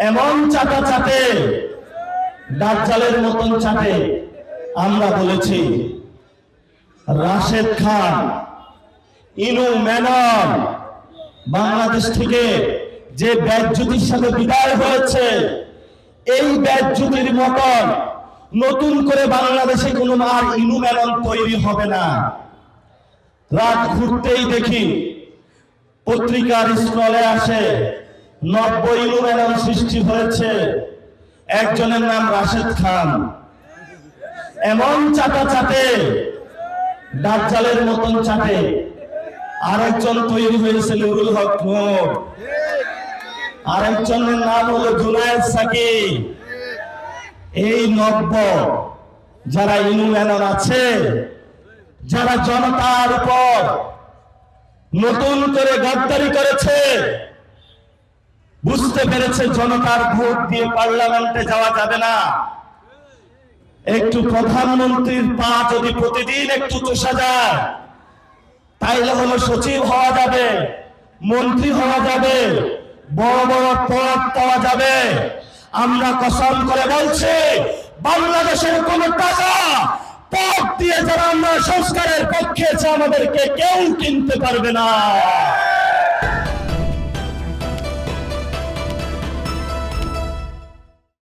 এমন চাটা চাটে, দাজ্জালের মতন চাটে। আমরা বলেছি রাশেদ খান, ইনু মেনন বাংলাদেশ থেকে যে বেজ্জতির সাথে বিদায় হয়েছে, এই বেজ্জতির মতন নতুন করে বাংলাদেশে কোনো আর ইনু মেনন তৈরি হবে না। রাত ঘুরতেই দেখি পত্রিকার স্ক্রলে আসে 90 ইনু মেনন সৃষ্টি হয়েছে, একজনের নাম রাশেদ খান। এমন চাটা চাটে, দাজ্জালের মতন চাটে। আরেকজন তৈরি হয়েছে নুরুল হক নূর, আরেকজনের নাম হলো জুনায়েদ সাকিব। এই 90 যারা ইনু মেনন আছে, যারা জনতার উপর নতুন করে গদ্দারি করেছে, বুঝতে পেরেছে জনতার ভোট দিয়ে পার্লামেন্টে যাওয়া যাবে না। একটু প্রধানমন্ত্রীর পা যদি প্রতিদিন একটু চষা যায়, তাইলে হলো সচিব হওয়া যাবে, মন্ত্রী হওয়া যাবে, বড় বড় পদ পাওয়া যাবে। আমরা কসম করে বলছি, বাংলাদেশের কোন টাকা পদ দিয়ে যারা আমরা সংস্কারের পক্ষে আছে, আমাদেরকে কেউ কিনতে পারবে না।